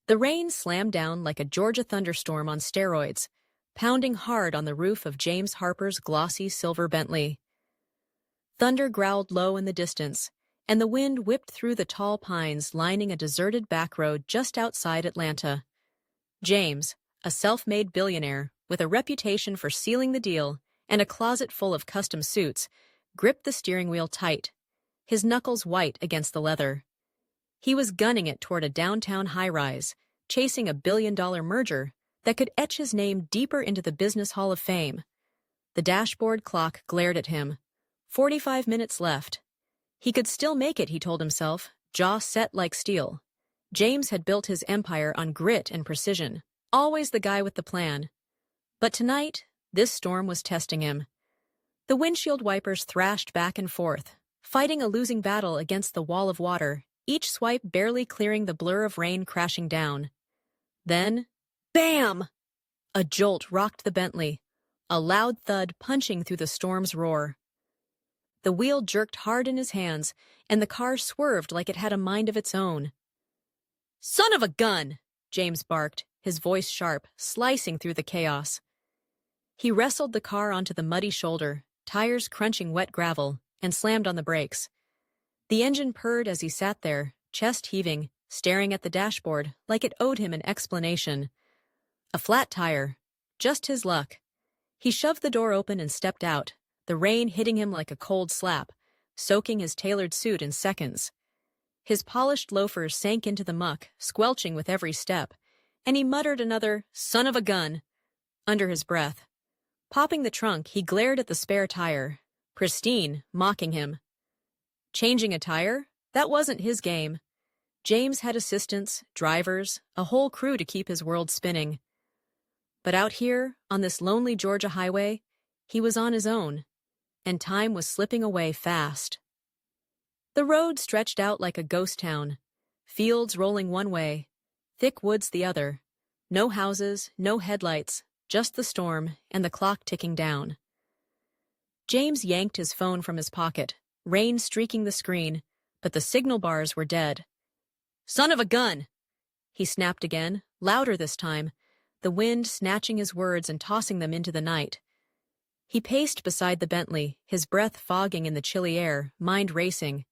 The rain slammed down like a Georgia thunderstorm on steroids, pounding hard on the roof of James Harper's glossy silver Bentley. Thunder growled low in the distance, and the wind whipped through the tall pines lining a deserted back road just outside Atlanta. James, a self-made billionaire with a reputation for sealing the deal and a closet full of custom suits, gripped the steering wheel tight, his knuckles white against the leather. He was gunning it toward a downtown high-rise, chasing a billion-dollar merger that could etch his name deeper into the Business Hall of Fame. The dashboard clock glared at him. 45 minutes left. He could still make it, he told himself, jaw set like steel. James had built his empire on grit and precision, always the guy with the plan. But tonight, this storm was testing him. The windshield wipers thrashed back and forth, fighting a losing battle against the wall of water, each swipe barely clearing the blur of rain crashing down. Then, bam! A jolt rocked the Bentley, a loud thud punching through the storm's roar. The wheel jerked hard in his hands, and the car swerved like it had a mind of its own. "Son of a gun!" James barked, his voice sharp, slicing through the chaos. He wrestled the car onto the muddy shoulder, tires crunching wet gravel, and slammed on the brakes. The engine purred as he sat there, chest heaving, staring at the dashboard like it owed him an explanation. A flat tire. Just his luck. He shoved the door open and stepped out, the rain hitting him like a cold slap, soaking his tailored suit in seconds. His polished loafers sank into the muck, squelching with every step, and he muttered another "son of a gun" under his breath. Popping the trunk, he glared at the spare tire, pristine, mocking him. Changing a tire? That wasn't his game. James had assistants, drivers, a whole crew to keep his world spinning. But out here, on this lonely Georgia highway, he was on his own, and time was slipping away fast. The road stretched out like a ghost town, fields rolling one way, thick woods the other, no houses, no headlights, just the storm and the clock ticking down. James yanked his phone from his pocket, rain streaking the screen, but the signal bars were dead. "Son of a gun!" he snapped again, louder this time, the wind snatching his words and tossing them into the night. He paced beside the Bentley, his breath fogging in the chilly air, mind racing.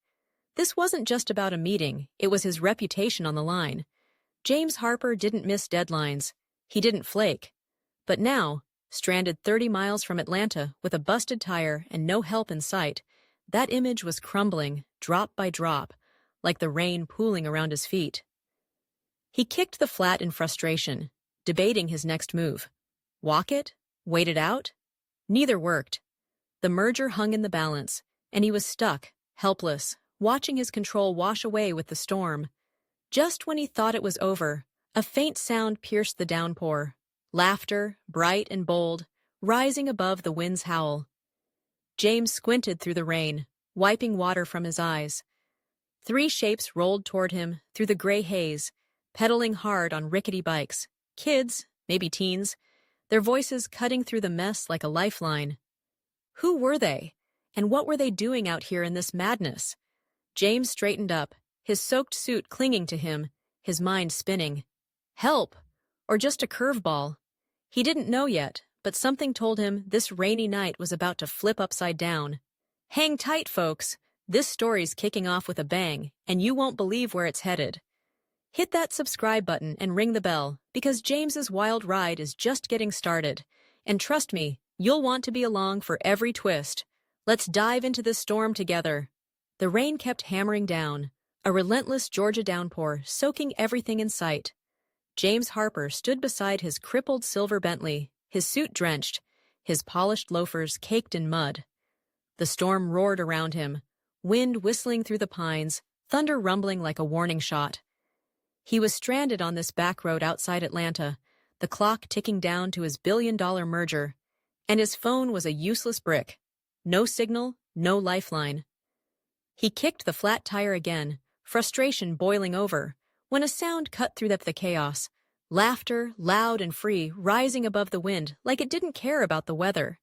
This wasn't just about a meeting, it was his reputation on the line. James Harper didn't miss deadlines. He didn't flake. But now, stranded 30 miles from Atlanta with a busted tire and no help in sight, that image was crumbling, drop by drop, like the rain pooling around his feet. He kicked the flat in frustration, debating his next move. Walk it? Wait it out? Neither worked. The merger hung in the balance, and he was stuck, helpless, watching his control wash away with the storm. Just when he thought it was over, a faint sound pierced the downpour. Laughter, bright and bold, rising above the wind's howl. James squinted through the rain, wiping water from his eyes. 3 shapes rolled toward him through the gray haze, pedaling hard on rickety bikes. Kids, maybe teens, their voices cutting through the mess like a lifeline. Who were they? And what were they doing out here in this madness? James straightened up, his soaked suit clinging to him, his mind spinning. Help! Or just a curveball. He didn't know yet, but something told him this rainy night was about to flip upside down. Hang tight, folks. This story's kicking off with a bang, and you won't believe where it's headed. Hit that subscribe button and ring the bell, because James's wild ride is just getting started. And trust me, you'll want to be along for every twist. Let's dive into this storm together. The rain kept hammering down, a relentless Georgia downpour soaking everything in sight. James Harper stood beside his crippled silver Bentley, his suit drenched, his polished loafers caked in mud. The storm roared around him, wind whistling through the pines, thunder rumbling like a warning shot. He was stranded on this back road outside Atlanta, the clock ticking down to his billion-dollar merger, and his phone was a useless brick. No signal, no lifeline. He kicked the flat tire again, frustration boiling over, when a sound cut through the chaos. Laughter, loud and free, rising above the wind like it didn't care about the weather.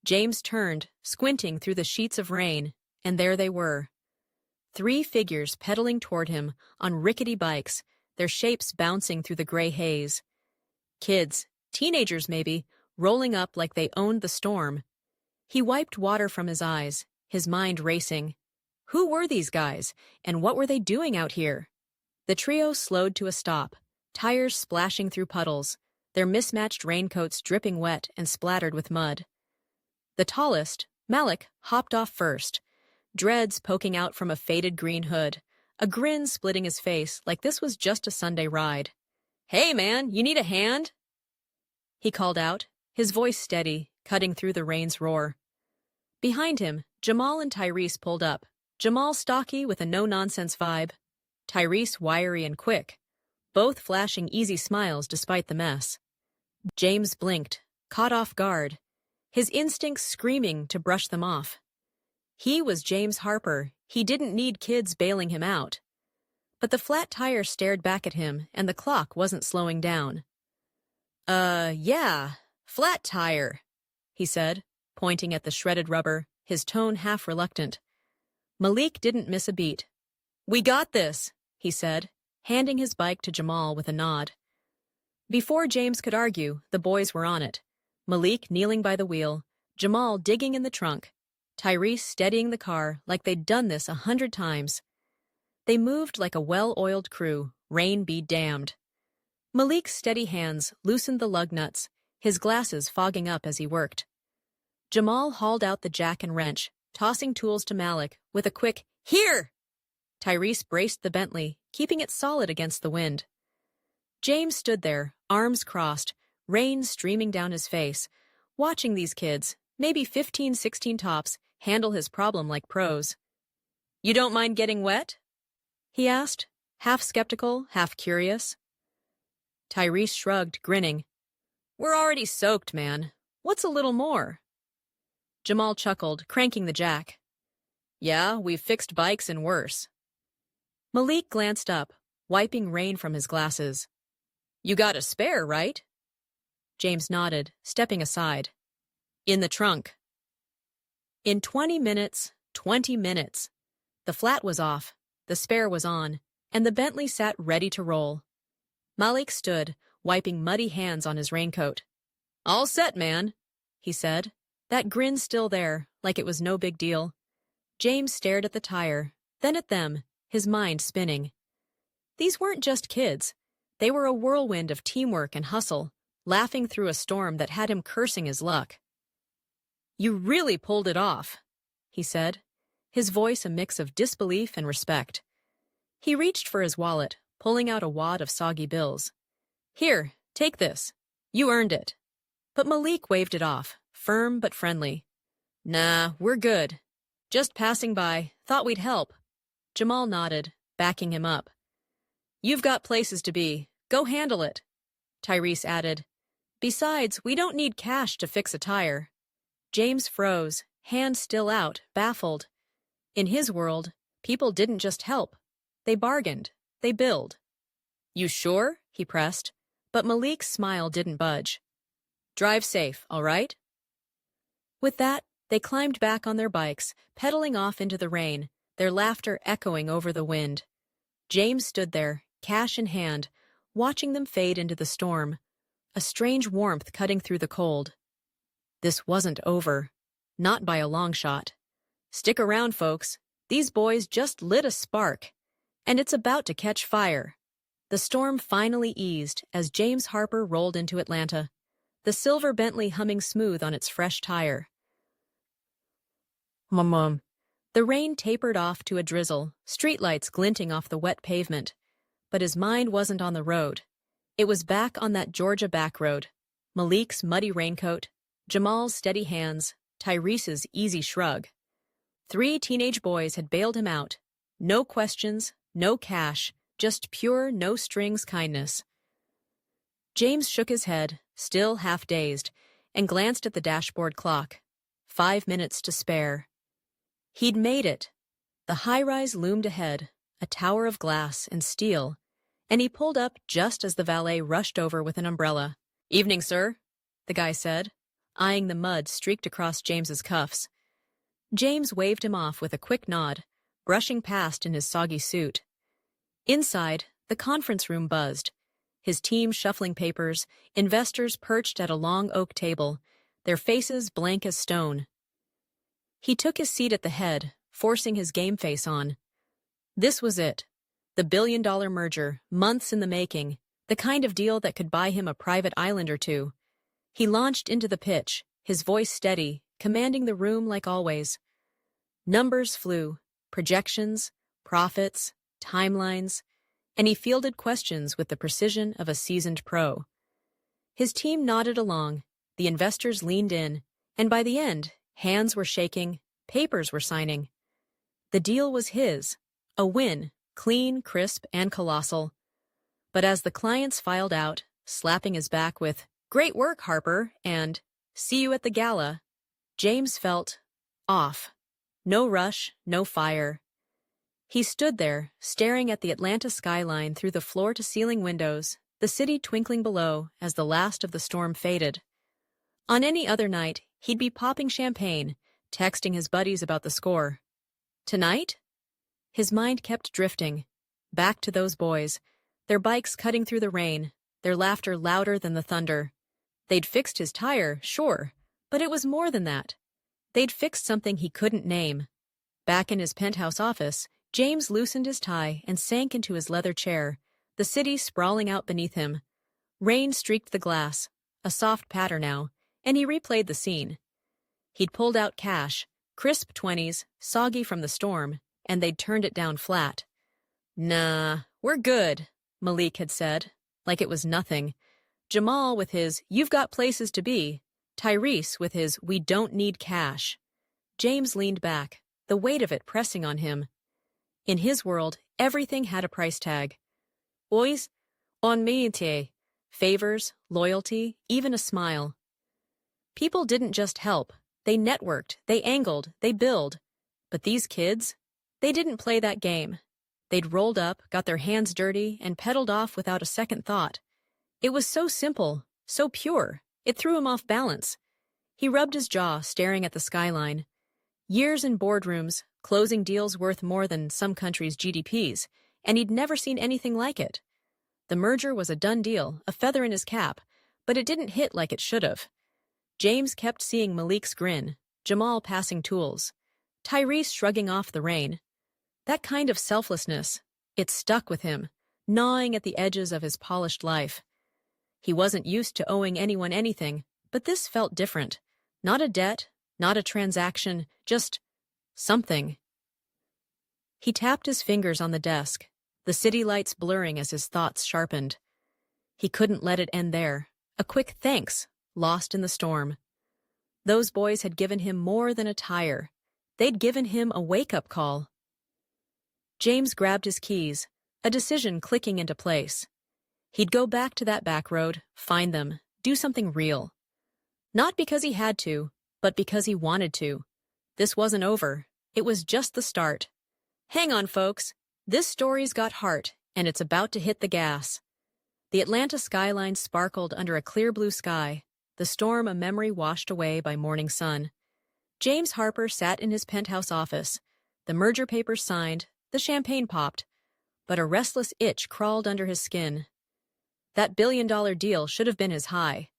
James turned, squinting through the sheets of rain, and there they were. 3 figures pedaling toward him on rickety bikes, their shapes bouncing through the gray haze. Kids, teenagers maybe, rolling up like they owned the storm. He wiped water from his eyes, his mind racing. Who were these guys, and what were they doing out here? The trio slowed to a stop, tires splashing through puddles, their mismatched raincoats dripping wet and splattered with mud. The tallest, Malik, hopped off first, dreads poking out from a faded green hood, a grin splitting his face like this was just a Sunday ride. "Hey, man, you need a hand?" He called out, his voice steady, cutting through the rain's roar. Behind him, Jamal and Tyrese pulled up, Jamal stocky with a no-nonsense vibe, Tyrese wiry and quick, both flashing easy smiles despite the mess. James blinked, caught off guard, his instincts screaming to brush them off. He was James Harper. He didn't need kids bailing him out. But the flat tire stared back at him, and the clock wasn't slowing down. Yeah, flat tire," he said, pointing at the shredded rubber, his tone half reluctant. Malik didn't miss a beat. "We got this," he said, handing his bike to Jamal with a nod. Before James could argue, the boys were on it. Malik kneeling by the wheel, Jamal digging in the trunk, Tyrese steadying the car like they'd done this 100 times. They moved like a well-oiled crew, rain be damned. Malik's steady hands loosened the lug nuts, his glasses fogging up as he worked. Jamal hauled out the jack and wrench, tossing tools to Malik with a quick, "Here!" Tyrese braced the Bentley, keeping it solid against the wind. James stood there, arms crossed, rain streaming down his face, watching these kids, maybe 15, 16 tops, handle his problem like pros. "You don't mind getting wet?" he asked, half skeptical, half curious. Tyrese shrugged, grinning. "We're already soaked, man. What's a little more?" Jamal chuckled, cranking the jack. "Yeah, we've fixed bikes and worse." Malik glanced up, wiping rain from his glasses. "You got a spare, right?" James nodded, stepping aside. "In the trunk." In 20 minutes, the flat was off, the spare was on, and the Bentley sat ready to roll. Malik stood, wiping muddy hands on his raincoat. "All set, man," he said, that grin still there, like it was no big deal. James stared at the tire, then at them, his mind spinning. These weren't just kids. They were a whirlwind of teamwork and hustle, laughing through a storm that had him cursing his luck. "You really pulled it off," he said, his voice a mix of disbelief and respect. He reached for his wallet, pulling out a wad of soggy bills. "Here, take this. You earned it." But Malik waved it off, firm but friendly. "Nah, we're good. Just passing by, thought we'd help." Jamal nodded, backing him up. "You've got places to be. Go handle it," Tyrese added. "Besides, we don't need cash to fix a tire." James froze, hand still out, baffled. In his world, people didn't just help. They bargained. They billed. "You sure?" he pressed, but Malik's smile didn't budge. "Drive safe, all right?" With that, they climbed back on their bikes, pedaling off into the rain, their laughter echoing over the wind. James stood there, cash in hand, watching them fade into the storm, a strange warmth cutting through the cold. This wasn't over. Not by a long shot. Stick around, folks. These boys just lit a spark, and it's about to catch fire. The storm finally eased as James Harper rolled into Atlanta, the silver Bentley humming smooth on its fresh tire. Mum. The rain tapered off to a drizzle, streetlights glinting off the wet pavement. But his mind wasn't on the road. It was back on that Georgia back road. Malik's muddy raincoat, Jamal's steady hands, Tyrese's easy shrug. 3 teenage boys had bailed him out. No questions, no cash, just pure no-strings kindness. James shook his head, still half-dazed, and glanced at the dashboard clock. 5 minutes to spare. He'd made it. The high-rise loomed ahead, a tower of glass and steel, and he pulled up just as the valet rushed over with an umbrella. "Evening, sir," the guy said, eyeing the mud streaked across James's cuffs. James waved him off with a quick nod, brushing past in his soggy suit. Inside, the conference room buzzed. His team shuffling papers, investors perched at a long oak table, their faces blank as stone. He took his seat at the head, forcing his game face on. This was it. The billion-dollar merger, months in the making, the kind of deal that could buy him a private island or two. He launched into the pitch, his voice steady, commanding the room like always. Numbers flew, projections, profits, timelines, and he fielded questions with the precision of a seasoned pro. His team nodded along, the investors leaned in, and by the end, hands were shaking, papers were signing. The deal was his, a win, clean, crisp, and colossal. But as the clients filed out, slapping his back with, "Great work, Harper," and "See you at the gala," James felt off. No rush, no fire. He stood there, staring at the Atlanta skyline through the floor-to-ceiling windows, the city twinkling below as the last of the storm faded. On any other night, he'd be popping champagne, texting his buddies about the score. Tonight? His mind kept drifting, back to those boys, their bikes cutting through the rain, their laughter louder than the thunder. They'd fixed his tire, sure, but it was more than that. They'd fixed something he couldn't name. Back in his penthouse office, James loosened his tie and sank into his leather chair, the city sprawling out beneath him. Rain streaked the glass, a soft patter now, and he replayed the scene. He'd pulled out cash, crisp 20s, soggy from the storm, and they'd turned it down flat. "Nah, we're good," Malik had said, like it was nothing. Jamal with his, "You've got places to be," Tyrese with his, "We don't need cash." James leaned back, the weight of it pressing on him. In his world, everything had a price tag. Ois, on métier, favors, loyalty, even a smile. People didn't just help. They networked, they angled, they billed. But these kids, they didn't play that game. They'd rolled up, got their hands dirty, and pedaled off without a second thought. It was so simple, so pure, it threw him off balance. He rubbed his jaw, staring at the skyline. Years in boardrooms, closing deals worth more than some countries' GDPs, and he'd never seen anything like it. The merger was a done deal, a feather in his cap, but it didn't hit like it should have. James kept seeing Malik's grin, Jamal passing tools, Tyrese shrugging off the rain. That kind of selflessness, it stuck with him, gnawing at the edges of his polished life. He wasn't used to owing anyone anything, but this felt different. Not a debt, not a transaction, just something. He tapped his fingers on the desk, the city lights blurring as his thoughts sharpened. He couldn't let it end there. A quick thanks, lost in the storm. Those boys had given him more than a tire. They'd given him a wake-up call. James grabbed his keys, a decision clicking into place. He'd go back to that back road, find them, do something real. Not because he had to, but because he wanted to. This wasn't over. It was just the start. Hang on, folks. This story's got heart, and it's about to hit the gas. The Atlanta skyline sparkled under a clear blue sky, the storm a memory washed away by morning sun. James Harper sat in his penthouse office, the merger papers signed, the champagne popped, but a restless itch crawled under his skin. That billion-dollar deal should have been his high.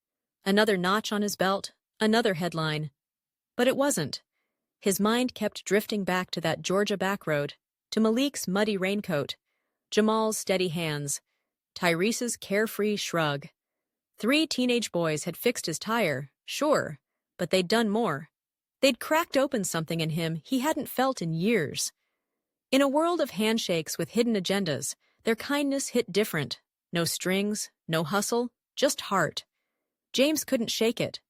Another notch on his belt, another headline. But it wasn't. His mind kept drifting back to that Georgia backroad, to Malik's muddy raincoat, Jamal's steady hands, Tyrese's carefree shrug. 3 teenage boys had fixed his tire, sure, but they'd done more. They'd cracked open something in him he hadn't felt in years. In a world of handshakes with hidden agendas, their kindness hit different. No strings, no hustle, just heart. James couldn't shake it.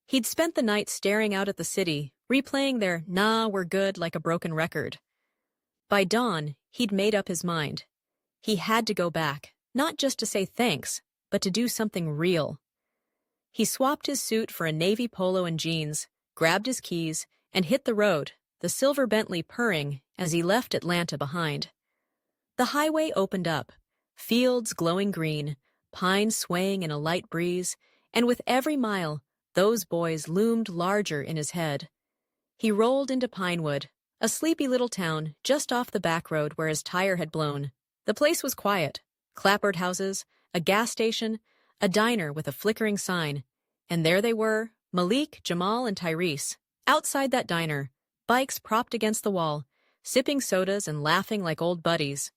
He'd spent the night staring out at the city, replaying their "nah, we're good" like a broken record. By dawn, he'd made up his mind. He had to go back, not just to say thanks, but to do something real. He swapped his suit for a navy polo and jeans, grabbed his keys, and hit the road, the silver Bentley purring as he left Atlanta behind. The highway opened up, fields glowing green, pines swaying in a light breeze, and with every mile, those boys loomed larger in his head. He rolled into Pinewood, a sleepy little town just off the back road where his tire had blown. The place was quiet, Clapboard houses, a gas station, a diner with a flickering sign. And there they were, Malik, Jamal, and Tyrese. Outside that diner, bikes propped against the wall, sipping sodas and laughing like old buddies.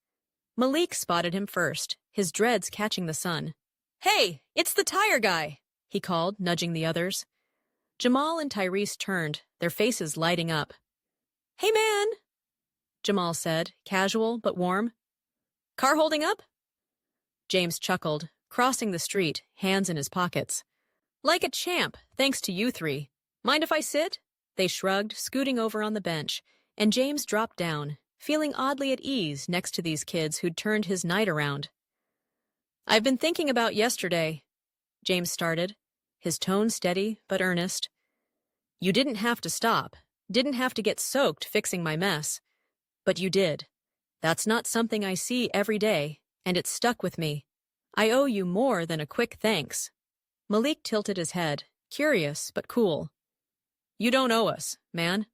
Malik spotted him first, his dreads catching the sun. "Hey, it's the tire guy," he called, nudging the others. Jamal and Tyrese turned, their faces lighting up. "Hey, man," Jamal said, casual but warm. "Car holding up?" James chuckled, crossing the street, hands in his pockets. "Like a champ, thanks to you three. Mind if I sit?" They shrugged, scooting over on the bench, and James dropped down, feeling oddly at ease next to these kids who'd turned his night around. "I've been thinking about yesterday," James started, his tone steady but earnest. "You didn't have to stop, didn't have to get soaked fixing my mess. But you did. That's not something I see every day, and it stuck with me. I owe you more than a quick thanks." Malik tilted his head, curious but cool. "You don't owe us, man.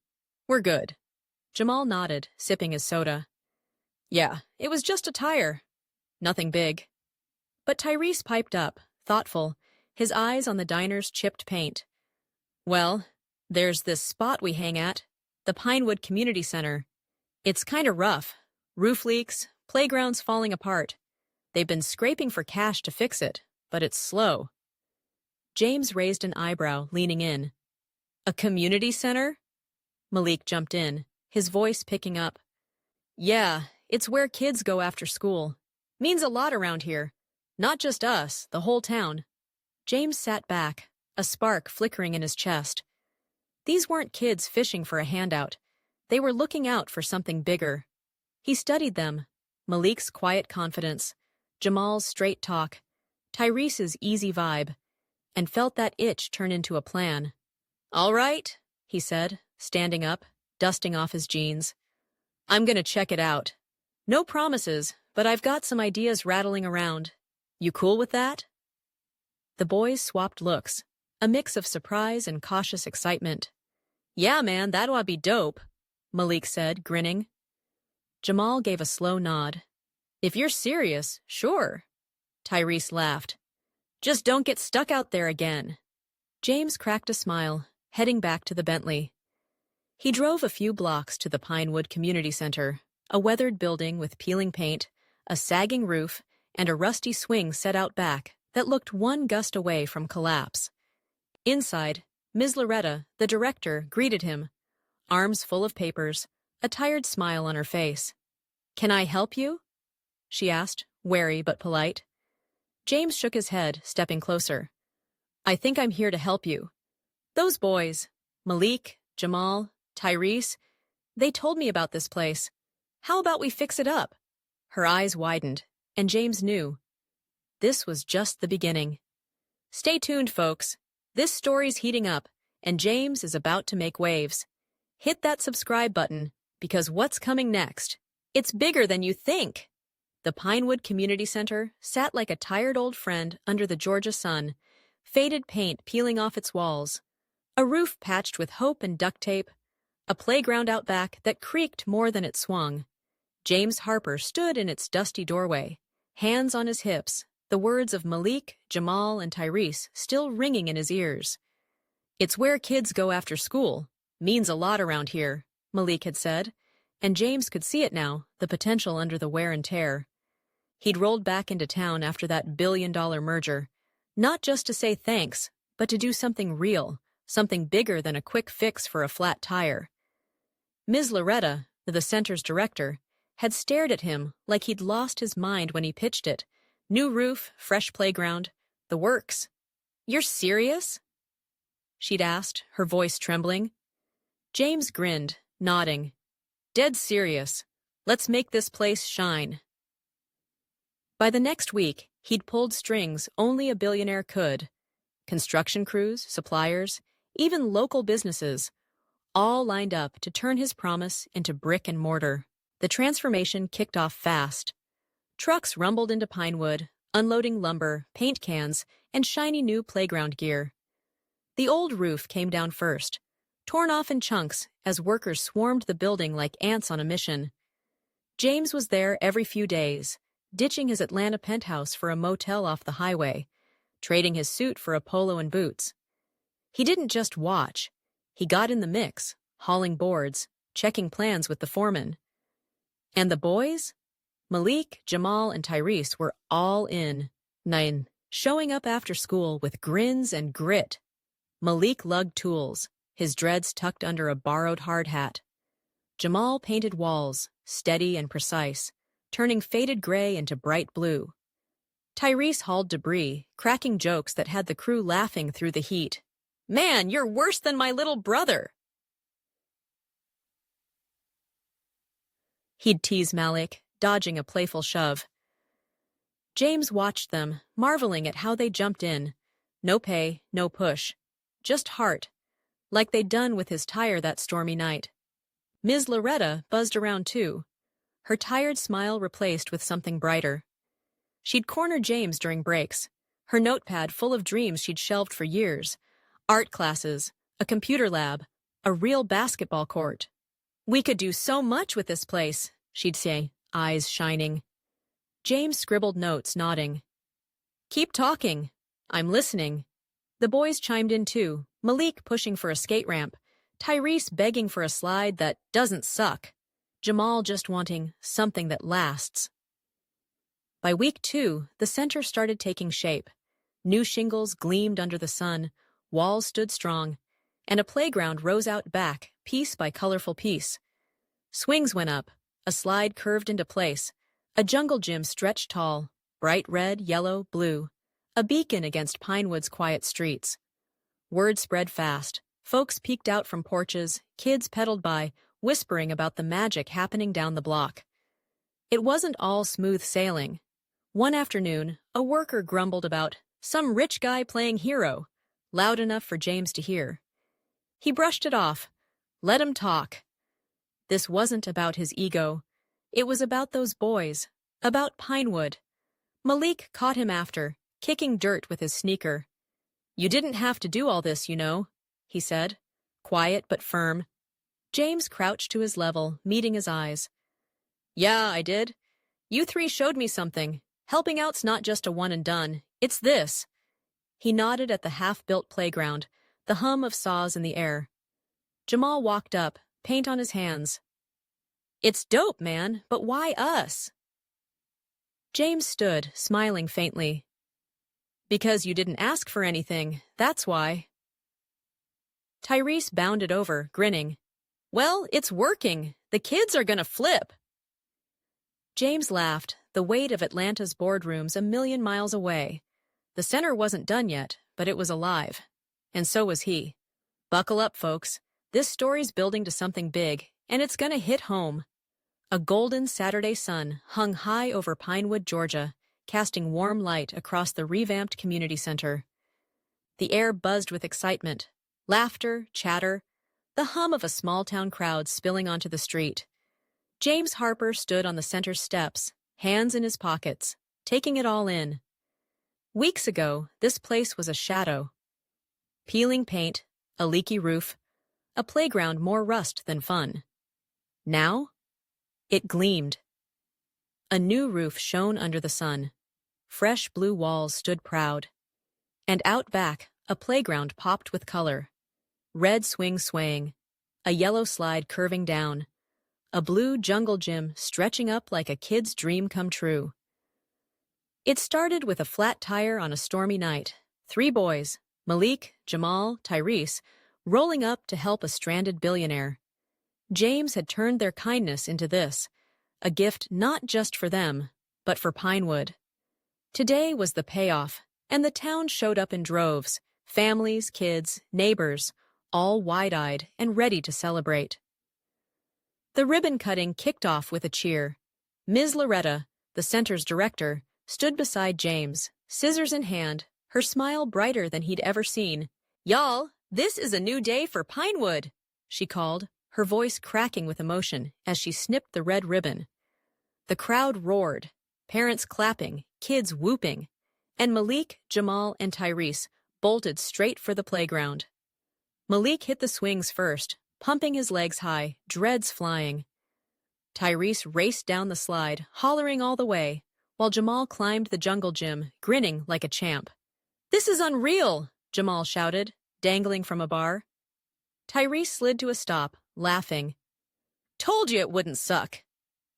We're good." Jamal nodded, sipping his soda. "Yeah, it was just a tire. Nothing big." But Tyrese piped up, thoughtful, his eyes on the diner's chipped paint. "Well, there's this spot we hang at, the Pinewood Community Center. It's kinda rough. Roof leaks, playgrounds falling apart. They've been scraping for cash to fix it, but it's slow." James raised an eyebrow, leaning in. "A community center?" Malik jumped in, his voice picking up. "Yeah, it's where kids go after school. Means a lot around here. Not just us, the whole town." James sat back, a spark flickering in his chest. These weren't kids fishing for a handout. They were looking out for something bigger. He studied them, Malik's quiet confidence, Jamal's straight talk, Tyrese's easy vibe, and felt that itch turn into a plan. "All right," he said, standing up, dusting off his jeans. "I'm gonna check it out. No promises, but I've got some ideas rattling around. You cool with that?" The boys swapped looks, a mix of surprise and cautious excitement. "Yeah, man, that ought be dope," Malik said, grinning. Jamal gave a slow nod. "If you're serious, sure." Tyrese laughed. "Just don't get stuck out there again." James cracked a smile, heading back to the Bentley. He drove a few blocks to the Pinewood Community Center, a weathered building with peeling paint, a sagging roof, and a rusty swing set out back that looked one gust away from collapse. Inside, Ms. Loretta, the director, greeted him, arms full of papers, a tired smile on her face. "Can I help you?" she asked, wary but polite. James shook his head, stepping closer. "I think I'm here to help you. Those boys, Malik, Jamal, Tyrese, they told me about this place. How about we fix it up?" Her eyes widened, and James knew. This was just the beginning. Stay tuned, folks. This story's heating up, and James is about to make waves. Hit that subscribe button, because what's coming next? It's bigger than you think. The Pinewood Community Center sat like a tired old friend under the Georgia sun, faded paint peeling off its walls, a roof patched with hope and duct tape, a playground out back that creaked more than it swung. James Harper stood in its dusty doorway, hands on his hips, the words of Malik, Jamal, and Tyrese still ringing in his ears. "It's where kids go after school. Means a lot around here," Malik had said, and James could see it now, the potential under the wear and tear. He'd rolled back into town after that billion-dollar merger, not just to say thanks, but to do something real, something bigger than a quick fix for a flat tire. Ms. Loretta, the center's director, had stared at him like he'd lost his mind when he pitched it. New roof, fresh playground, the works. "You're serious?" she'd asked, her voice trembling. James grinned, nodding. "Dead serious. Let's make this place shine." By the next week, he'd pulled strings only a billionaire could. Construction crews, suppliers, even local businesses, all lined up to turn his promise into brick and mortar. The transformation kicked off fast. Trucks rumbled into Pinewood, unloading lumber, paint cans, and shiny new playground gear. The old roof came down first, torn off in chunks as workers swarmed the building like ants on a mission. James was there every few days, ditching his Atlanta penthouse for a motel off the highway, trading his suit for a polo and boots. He didn't just watch. He got in the mix, hauling boards, checking plans with the foreman. And the boys? Malik, Jamal, and Tyrese were all in. Nine, showing up after school with grins and grit. Malik lugged tools, his dreads tucked under a borrowed hard hat. Jamal painted walls, steady and precise, turning faded gray into bright blue. Tyrese hauled debris, cracking jokes that had the crew laughing through the heat. "Man, you're worse than my little brother!" He'd tease Malik, dodging a playful shove. James watched them, marveling at how they jumped in. No pay, no push. Just heart, like they'd done with his tire that stormy night. Ms. Loretta buzzed around too, her tired smile replaced with something brighter. She'd cornered James during breaks, her notepad full of dreams she'd shelved for years. Art classes, a computer lab, a real basketball court. "We could do so much with this place," she'd say, eyes shining. James scribbled notes, nodding. "Keep talking. I'm listening." The boys chimed in too, Malik pushing for a skate ramp, Tyrese begging for a slide that doesn't suck, Jamal just wanting something that lasts. By week 2, the center started taking shape. New shingles gleamed under the sun, walls stood strong, and a playground rose out back, piece by colorful piece. Swings went up, a slide curved into place, a jungle gym stretched tall, bright red, yellow, blue, a beacon against Pinewood's quiet streets. Word spread fast. Folks peeked out from porches, kids pedaled by, whispering about the magic happening down the block. It wasn't all smooth sailing. One afternoon, a worker grumbled about some rich guy playing hero, loud enough for James to hear. He brushed it off. Let him talk. This wasn't about his ego. It was about those boys, about Pinewood. Malik caught him after, kicking dirt with his sneaker. "You didn't have to do all this, you know," he said, quiet but firm. James crouched to his level, meeting his eyes. "Yeah, I did. You 3 showed me something. Helping out's not just a one and done. It's this." He nodded at the half-built playground, the hum of saws in the air. Jamal walked up, paint on his hands. "It's dope, man, but why us?" James stood, smiling faintly. "Because you didn't ask for anything, that's why." Tyrese bounded over, grinning. "Well, it's working. The kids are gonna flip." James laughed, the weight of Atlanta's boardrooms a million miles away. The center wasn't done yet, but it was alive. And so was he. Buckle up, folks. This story's building to something big, and it's gonna hit home. A golden Saturday sun hung high over Pinewood, Georgia, casting warm light across the revamped community center. The air buzzed with excitement, laughter, chatter, the hum of a small-town crowd spilling onto the street. James Harper stood on the center steps, hands in his pockets, taking it all in. Weeks ago, this place was a shadow. Peeling paint, a leaky roof, a playground more rust than fun. Now, it gleamed. A new roof shone under the sun. Fresh blue walls stood proud. And out back, a playground popped with color. Red swings swaying, a yellow slide curving down, a blue jungle gym stretching up like a kid's dream come true. It started with a flat tire on a stormy night. 3 boys, Malik, Jamal, Tyrese, rolling up to help a stranded billionaire. James had turned their kindness into this, a gift not just for them, but for Pinewood. Today was the payoff, and the town showed up in droves, families, kids, neighbors, all wide-eyed and ready to celebrate. The ribbon cutting kicked off with a cheer. Ms. Loretta, the center's director, stood beside James, scissors in hand, her smile brighter than he'd ever seen. "Y'all, this is a new day for Pinewood," she called, her voice cracking with emotion as she snipped the red ribbon. The crowd roared, parents clapping, kids whooping, and Malik, Jamal, and Tyrese bolted straight for the playground. Malik hit the swings first, pumping his legs high, dreads flying. Tyrese raced down the slide, hollering all the way, while Jamal climbed the jungle gym, grinning like a champ. "This is unreal!" Jamal shouted, dangling from a bar. Tyrese slid to a stop, laughing. "Told you it wouldn't suck."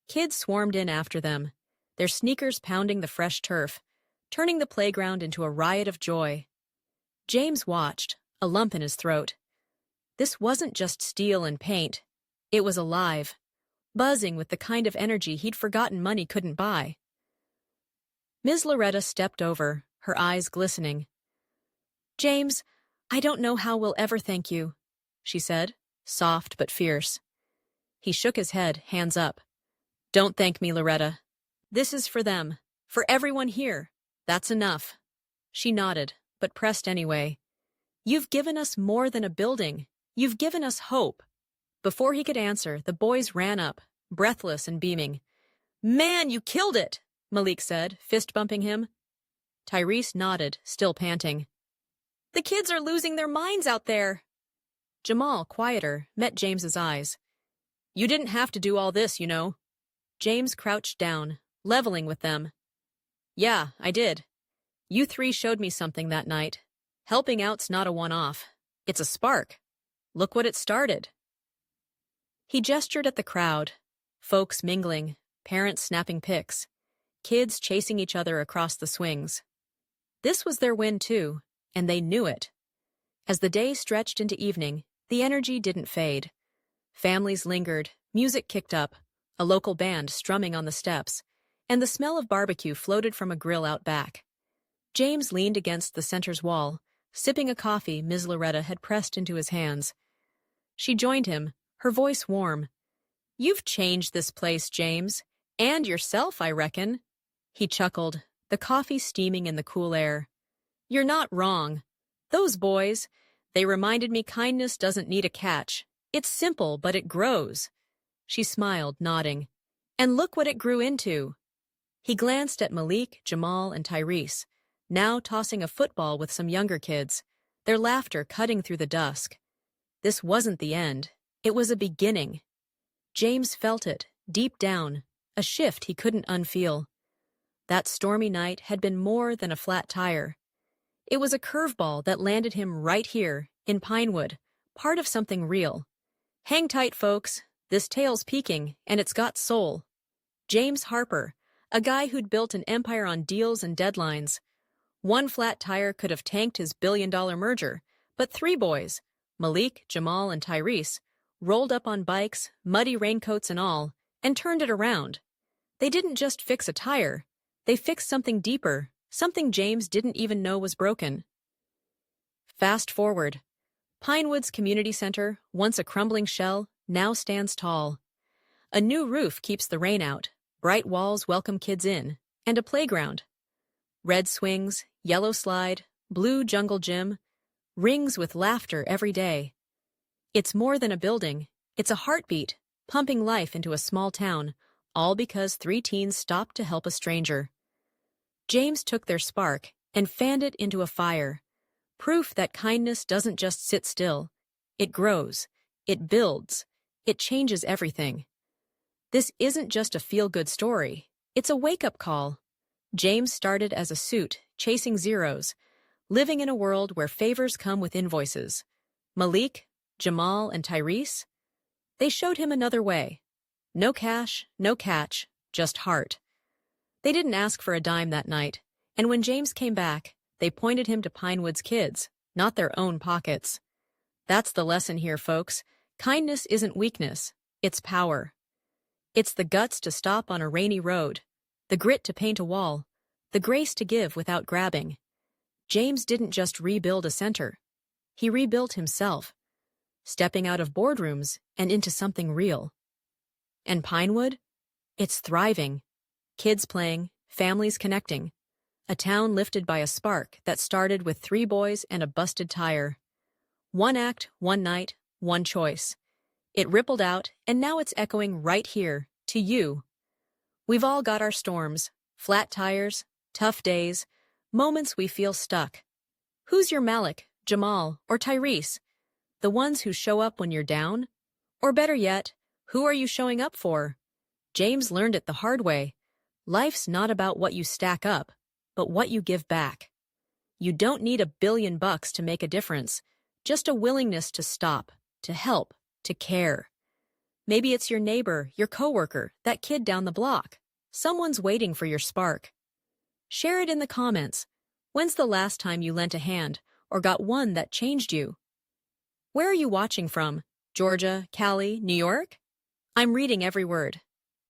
Kids swarmed in after them, their sneakers pounding the fresh turf, turning the playground into a riot of joy. James watched, a lump in his throat. This wasn't just steel and paint. It was alive, buzzing with the kind of energy he'd forgotten money couldn't buy. Ms. Loretta stepped over, her eyes glistening. "James, I don't know how we'll ever thank you," she said, soft but fierce. He shook his head, hands up. "Don't thank me, Loretta. This is for them, for everyone here. That's enough." She nodded, but pressed anyway. "You've given us more than a building. You've given us hope." Before he could answer, the boys ran up, breathless and beaming. "Man, you killed it!" Malik said, fist-bumping him. Tyrese nodded, still panting. "The kids are losing their minds out there." Jamal, quieter, met James's eyes. "You didn't have to do all this, you know." James crouched down, leveling with them. "Yeah, I did. You three showed me something that night. Helping out's not a one-off. It's a spark. Look what it started." He gestured at the crowd, folks mingling, parents snapping pics, kids chasing each other across the swings. This was their win too, and they knew it. As the day stretched into evening, the energy didn't fade. Families lingered, music kicked up, a local band strumming on the steps, and the smell of barbecue floated from a grill out back. James leaned against the center's wall, sipping a coffee Ms. Loretta had pressed into his hands. She joined him, her voice warm. "You've changed this place, James. And yourself, I reckon." He chuckled, the coffee steaming in the cool air. "You're not wrong. Those boys, they reminded me kindness doesn't need a catch. It's simple, but it grows." She smiled, nodding. "And look what it grew into." He glanced at Malik, Jamal, and Tyrese, now tossing a football with some younger kids, their laughter cutting through the dusk. This wasn't the end. It was a beginning. James felt it, deep down, a shift he couldn't unfeel. That stormy night had been more than a flat tire. It was a curveball that landed him right here, in Pinewood, part of something real. Hang tight, folks. This tale's peaking, and it's got soul. James Harper, a guy who'd built an empire on deals and deadlines. One flat tire could have tanked his billion-dollar merger, but three boys, Malik, Jamal, and Tyrese, rolled up on bikes, muddy raincoats and all, and turned it around. They didn't just fix a tire. They fixed something deeper, something James didn't even know was broken. Fast forward. Pinewood's community center, once a crumbling shell, now stands tall. A new roof keeps the rain out, bright walls welcome kids in, and a playground. Red swings, yellow slide, blue jungle gym, rings with laughter every day. It's more than a building, it's a heartbeat, pumping life into a small town, all because three teens stopped to help a stranger. James took their spark and fanned it into a fire, proof that kindness doesn't just sit still. It grows, it builds, it changes everything. This isn't just a feel-good story, it's a wake-up call. James started as a suit, chasing zeros, living in a world where favors come with invoices. Malik, Jamal, and Tyrese, they showed him another way. No cash, no catch, just heart. They didn't ask for a dime that night, and when James came back, they pointed him to Pinewood's kids, not their own pockets. That's the lesson here, folks. Kindness isn't weakness, it's power. It's the guts to stop on a rainy road, the grit to paint a wall, the grace to give without grabbing. James didn't just rebuild a center. He rebuilt himself, stepping out of boardrooms and into something real. And Pinewood? It's thriving. Kids playing, families connecting. A town lifted by a spark that started with 3 boys and a busted tire. One act, one night, one choice. It rippled out, and now it's echoing right here, to you. We've all got our storms, flat tires, tough days, moments we feel stuck. Who's your Malik, Jamal, or Tyrese? The ones who show up when you're down? Or better yet, who are you showing up for? James learned it the hard way. Life's not about what you stack up, but what you give back. You don't need $1 billion to make a difference, just a willingness to stop, to help, to care. Maybe it's your neighbor, your coworker, that kid down the block. Someone's waiting for your spark. Share it in the comments. When's the last time you lent a hand or got one that changed you? Where are you watching from? Georgia, Cali, New York? I'm reading every word.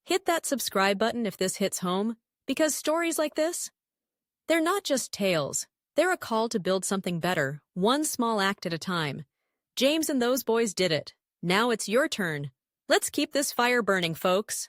Hit that subscribe button if this hits home, because stories like this, they're not just tales. They're a call to build something better, one small act at a time. James and those boys did it. Now it's your turn. Let's keep this fire burning, folks.